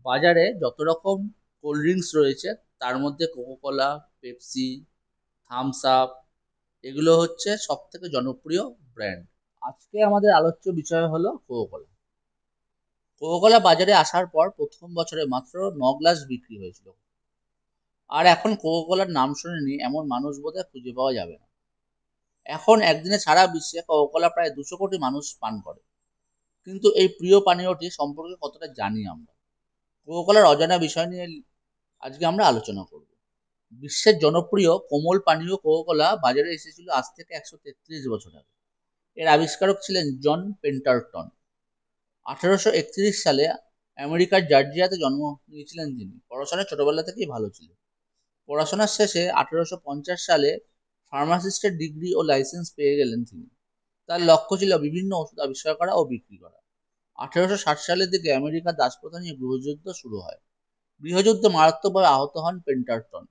বাজারে যত রকম কোল্ড ড্রিঙ্কস রয়েছে তার মধ্যে কোকোকোলা, পেপসি, থামস আপ এগুলো হচ্ছে সবথেকে জনপ্রিয় ব্র্যান্ড। আজকে আমাদের আলোচ্য বিষয় হলো কোকোকোলা। কোকোকোলা বাজারে আসার পর প্রথম বছরে মাত্র 9 গ্লাস বিক্রি হয়েছিল। আর এখন কোকোকোলার নাম শুনেনি এমন মানুষ বোধহয় খুঁজে পাওয়া যাবে না। এখন একদিনে সারা বিশ্বে কোকোকোলা প্রায় 200 কোটি মানুষ পান করে। কিন্তু এই প্রিয় পানীয়টি সম্পর্কে কতটা জানি আমরা? কোকোকোলার অজানা বিষয় নিয়ে আজকে আমরা আলোচনা করব। বিশ্বের জনপ্রিয় কোমল পানীয় কোকোকোলা বাজারে এসেছিল আজ থেকে 133 বছর আগে। এর আবিষ্কারক ছিলেন জন পেন্টারটন। 1831 সালে আমেরিকার জর্জিয়াতে জন্ম নিয়েছিলেন তিনি। পড়াশোনায় ছোটবেলা থেকেই ভালো ছিল। পড়াশোনার শেষে 1850 সালে ফার্মাসিস্টের ডিগ্রি ও লাইসেন্স পেয়ে গেলেন তিনি। তার লক্ষ্য ছিল বিভিন্ন ওষুধ আবিষ্কার করা ও বিক্রি করা। 1860 সালের দিকে আমেরিকার দাসপ্রথা নিয়ে গৃহযুদ্ধ শুরু হয়। গৃহযুদ্ধে মারাত্মকভাবে আহত হন পেন্টারটন।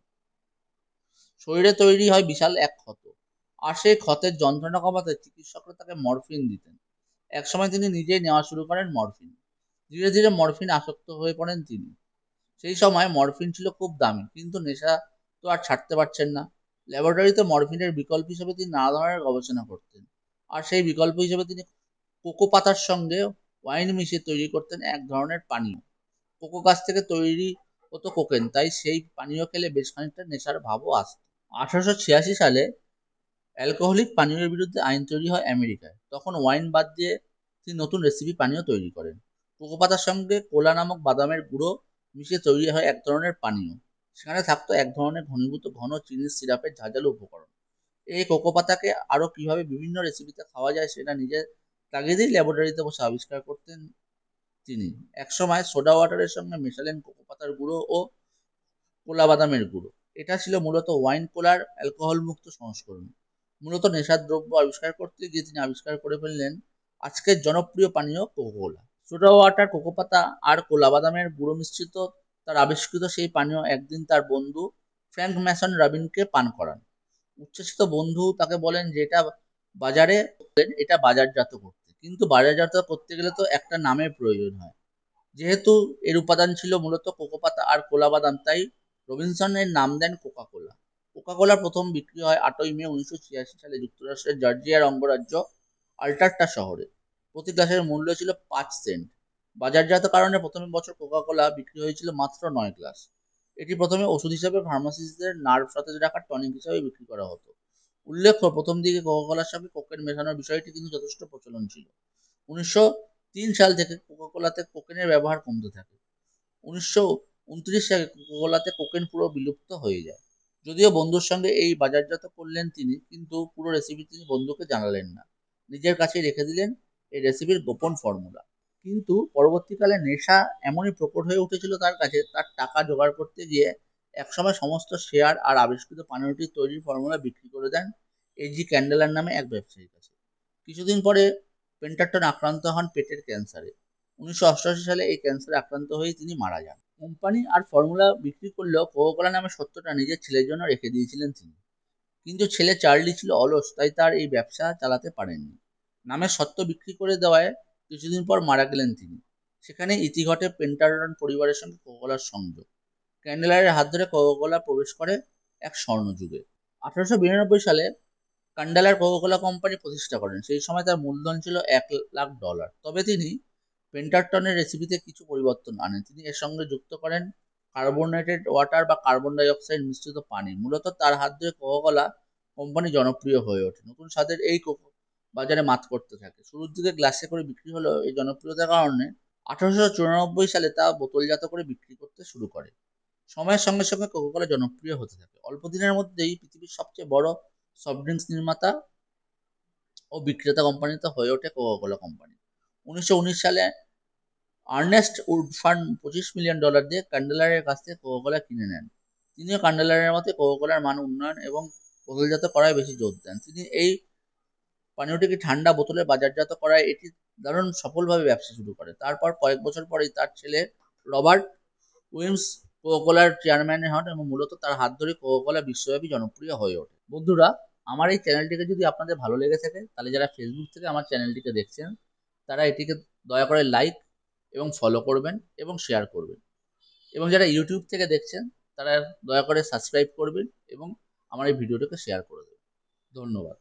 শরীরে তৈরি হয় বিশাল এক ক্ষত। আর সেই ক্ষতের যন্ত্রণা কমাতে চিকিৎসকরা তাকে মরফিন দিতেন। একসময় তিনি নিজেই নেওয়া শুরু করেন মরফিন। ধীরে ধীরে মরফিন আসক্ত হয়ে পড়েন তিনি। সেই সময় মরফিন ছিল খুব দামি, কিন্তু নেশা তো আর ছাড়তে পারছেন না। ল্যাবরেটরিতে মরফিনের বিকল্প হিসেবে তিনি নানা ধরনের গবেষণা করতেন। আর সেই বিকল্প হিসেবে তিনি কোকো পাতার সঙ্গে ওয়াইন মিশিয়ে তৈরি করতেন এক ধরনের পানীয়। কোকো গাছ থেকে তৈরি হতো কোকেন, তাই সেই পানীয় খেলে বেশ খানিকটা নেশার ভাবও আসত। 1886 সালে অ্যালকোহলিক পানীয়ের বিরুদ্ধে আইন তৈরি হয় আমেরিকায়। তখন ওয়াইন বাদ দিয়ে তিনি নতুন রেসিপি পানীয় তৈরি করেন। কোকো পাতার সঙ্গে কোলা নামক বাদামের গুঁড়ো মিশিয়ে তৈরি হয় এক ধরনের পানীয়। সেখানে থাকতো এক ধরনের ঘনীভূত ঘন চিনির সিরাপের ঝাঁঝালো উপকরণ। এই কোকো পাতাকে আরো কিভাবে বিভিন্ন রেসিপিতে খাওয়া যায় সেটা নিজের তাগিদেই ল্যাবরেটরিতে বসে আবিষ্কার করতেন তিনি। একসময় সোডা ওয়াটারের সঙ্গে মেশালেন কোকো পাতার গুঁড়ো ও কোলা বাদামের গুঁড়ো। এটা ছিল মূলত ওয়াইন কোলার অ্যালকোহল মুক্ত সংস্করণ। মূলত নেশার দ্রব্য আবিষ্কার করতে গিয়ে তিনি আবিষ্কার করে ফেললেন আজকের জনপ্রিয় পানীয় কোকোকোলা। সোডা ওয়াটার, কোকো পাতা আর কোলা বাদামের গুঁড়ো মিশ্রিত তার আবিষ্কৃত সেই পানীয় একদিন তার বন্ধু ফ্র্যাঙ্ক ম্যাসন রবিনকে পান করান। উচ্ছ্বসিত বন্ধু তাকে বলেন যে এটা বাজারজাত করতে, কিন্তু বাজারজাত করতে গেলে তো একটা নামের প্রয়োজন হয়। যেহেতু এর উপাদান ছিল মূলত কোকো পাতা আর কোলা বাদাম, তাই রবিনসন এর নাম দেন কোকা কোলা। কোকা কোলা প্রথম বিক্রি হয় 8ই মে 1986 সালে যুক্তরাষ্ট্রের জর্জিয়ার অঙ্গরাজ্য আল্টার্টা শহরে। প্রতি গ্লাসের মূল্য ছিল 5 সেন্ট। বাজারজাত কারণে প্রথম বছর কোকা কোলা বিক্রি হয়েছিল মাত্র 9 গ্লাস। এটি প্রথমে ওষুধ হিসেবে ফার্মাসিস্টদের নার্ভ সতেজ রাখার টনিক হিসেবে বিক্রি করা হতো। উল্লেখ্য, প্রথম দিকে কোকা কোলার সঙ্গে কোকেন মেশানোর বিষয়টি কিন্তু যথেষ্ট প্রচলন ছিল। 1903 সাল থেকে কোকা কোলাতে কোকেনের ব্যবহার কমতে থাকে। 1929 সালে কোকাকোলাতে কোকেন পুরো বিলুপ্ত হয়ে যায়। যদিও বন্ধুর সঙ্গে এই বাজারজাত করলেন তিনি, কিন্তু পুরো রেসিপি তিনি বন্ধুকে জানালেন না। নিজের কাছেই রেখে দিলেন এই রেসিপির গোপন ফর্মুলা। কিন্তু পরবর্তীকালে নেশা এমনই প্রকট হয়ে উঠেছিল তার কাছে, তার টাকা জোগাড় করতে গিয়ে একসময় সমস্ত শেয়ার আর আবিষ্কৃত পানীয়টি তৈরির ফর্মুলা বিক্রি করে দেন এজি ক্যান্ডেলার নামে এক ব্যবসায়ীর কাছে। কিছুদিন পরে পেন্টারটন আক্রান্ত হন পেটের ক্যান্সারে। 1988 সালে এই ক্যান্সারে আক্রান্ত হয়ে তিনি মারা যান। কোম্পানি আর ফর্মুলা বিক্রি করলেও কোকাকোলা নামের সত্যটা নিজের ছেলের জন্য রেখে দিয়েছিলেন তিনি। কিন্তু ছেলে চার্লি ছিল অলস, তাই তার এই ব্যবসা চালাতে পারেননি। নামের সত্ত্ব বিক্রি করে দেওয়ায় কিছুদিন পর মারা গেলেন তিনি। সেখানে ইতি ঘটে পেন্টারটন পরিবারের সঙ্গে কোকাকোলার সংযোগ। ক্যান্ডেলারের হাত ধরে কোকাকোলা প্রবেশ করে এক স্বর্ণযুগে। 1892 সালে কান্ডালার কোকাকোলা কোম্পানি প্রতিষ্ঠা করেন। সেই সময় তার মূলধন ছিল $1,00,000। তবে তিনি পেন্টারটনের রেসিপিতে কিছু পরিবর্তন আনেন। তিনি এর সঙ্গে যুক্ত করেন কার্বোনেটেড ওয়াটার বা কার্বন ডাই অক্সাইড মিশ্রিত পানি। মূলত তার হাত ধরে কোকাকোলা কোম্পানি জনপ্রিয় হয়ে ওঠে। নতুন স্বাদের এই কোকো বাজারে মাত করতে থাকে। শুরুর দিকে গ্লাসে করে বিক্রি হলেও এই জনপ্রিয়তার কারণে 1894 সালে তা বোতলজাত করে বিক্রি করতে শুরু করে। সময়ের সঙ্গে সঙ্গে কোকাকোলা জনপ্রিয় হতে থাকে। অল্প দিনের মধ্যেই পৃথিবীর সবচেয়ে বড় সফট ড্রিঙ্কস নির্মাতা ও বিক্রেতা কোম্পানিতে হয়ে ওঠে কোকাকোলা কোম্পানি। 1919 সালে আর্নেস্ট উডফার্ন $25 মিলিয়ন দিয়ে ক্যান্ডেলারের কাছ থেকে কোকাকোলা কিনে নেন। তিনিও ক্যান্ডেলারের মতে কোকাকোলার মান উন্নয়ন এবং বোতলজাত করায় বেশি জোর দেন। তিনি এই পানীয়টিকে ঠান্ডা বোতলে বাজারজাত করায় এটি দারুণ সফলভাবে ব্যবসা শুরু করে। তারপর কয়েক বছর পরেই তার ছেলে রবার্ট উইমস কোকাকোলার চেয়ারম্যান হন এবং মূলত তার হাত ধরে কোকাকোলা বিশ্বব্যাপী জনপ্রিয় হয়ে ওঠে। বন্ধুরা, আমার এই চ্যানেলটিকে যদি আপনাদের ভালো লেগে থাকে, তাহলে যারা ফেসবুক থেকে আমার চ্যানেলটিকে দেখছেন তারা এটিকে দয়া করে লাইক এবং ফলো করবেন এবং শেয়ার করবেন। এবং যারা ইউটিউব থেকে দেখছেন তারা দয়া করে সাবস্ক্রাইব করবেন এবং আমার এই ভিডিওটাকে শেয়ার করে দেবেন। ধন্যবাদ।